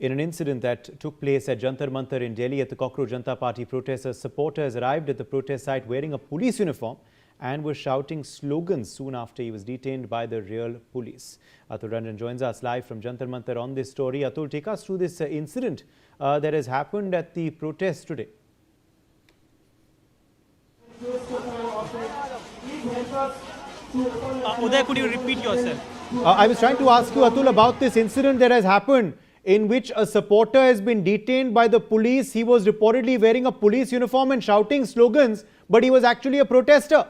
In an incident that took place at Jantar Mantar in Delhi at the Cockroach Janata Party protesters, supporters arrived at the protest site wearing a police uniform and were shouting slogans soon after he was detained by the real police. Atul Ranjan joins us live from Jantar Mantar on this story. Atul, take us through this incident that has happened at the protest today. Uday, could you repeat yourself? I was trying to ask you, Atul, about this incident that has happened in which a supporter has been detained by the police. He was reportedly wearing a police uniform and shouting slogans, but he was actually a protester.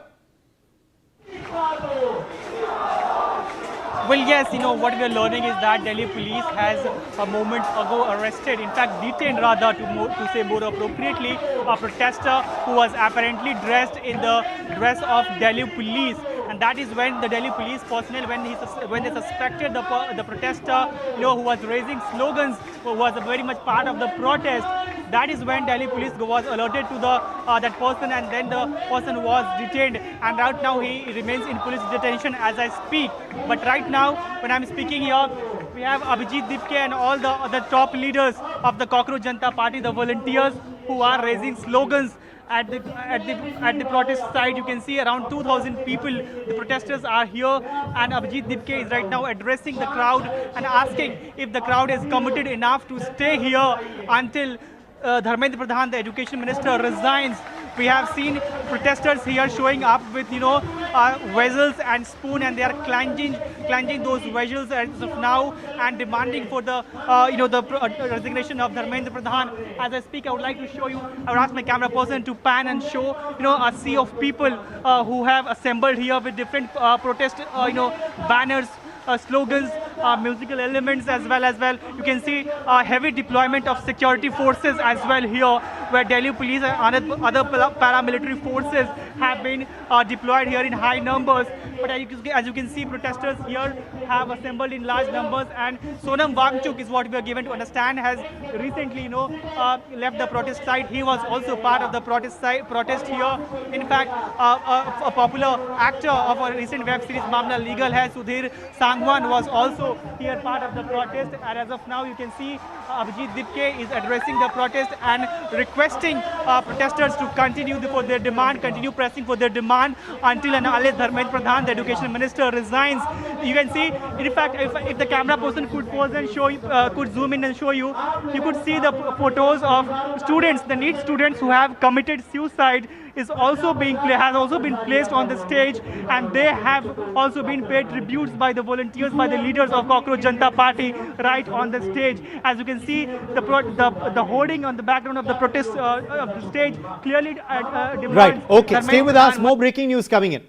Well, yes, what we are learning is that Delhi police has a moment ago arrested, in fact detained rather to say more appropriately, a protester who was apparently dressed in the dress of Delhi police. And that is when the Delhi police personnel, when they suspected the protester, who was raising slogans, who was very much part of the protest, that is when Delhi police was alerted to that person, and then the person was detained. And right now he remains in police detention as I speak. But right now, when I'm speaking here, we have Abhijit Dipke and all the top leaders of the Cockroach Janata Party, the volunteers who are raising slogans at the protest site. You can see around 2,000 people. The protesters are here, and Abhijit Dipke is right now addressing the crowd and asking if the crowd is committed enough to stay here until Dharmendra Pradhan, the education minister, resigns. We have seen protesters here showing up with vessels and spoon, and they are clenching those vessels as of now and demanding for the resignation of Dharmendra Pradhan. As I speak, I would like to show you. I would ask my camera person to pan and show a sea of people who have assembled here with different protest banners, slogans, musical elements as well. You can see heavy deployment of security forces as well here, where Delhi police and other paramilitary forces have been deployed here in high numbers. But as you can see, protesters here have assembled in large numbers, and Sonam Wangchuk is what we are given to understand has recently left the protest site. He was also part of the protest here. In fact, a popular actor of a recent web series Mamla Legal Hai, Sudhir Sangwan, was also here part of the protest. And as of now, you can see Abhijit Dipke is addressing the protest and requesting protesters to continue pressing for their demand until and unless Dharmendra Pradhan, the education minister, resigns. You can see, in fact, if the camera person could pause and show you, could zoom in and show you, you could see the photos of students, the NEET students who have committed suicide has also been placed on the stage, and they have also been paid tributes by the volunteers, by the leaders of Cockroach Janata Party right on the stage. As you can see, the hoarding on the background of the protest of the stage clearly demands. Right. Okay. Stay with us. More breaking news coming in.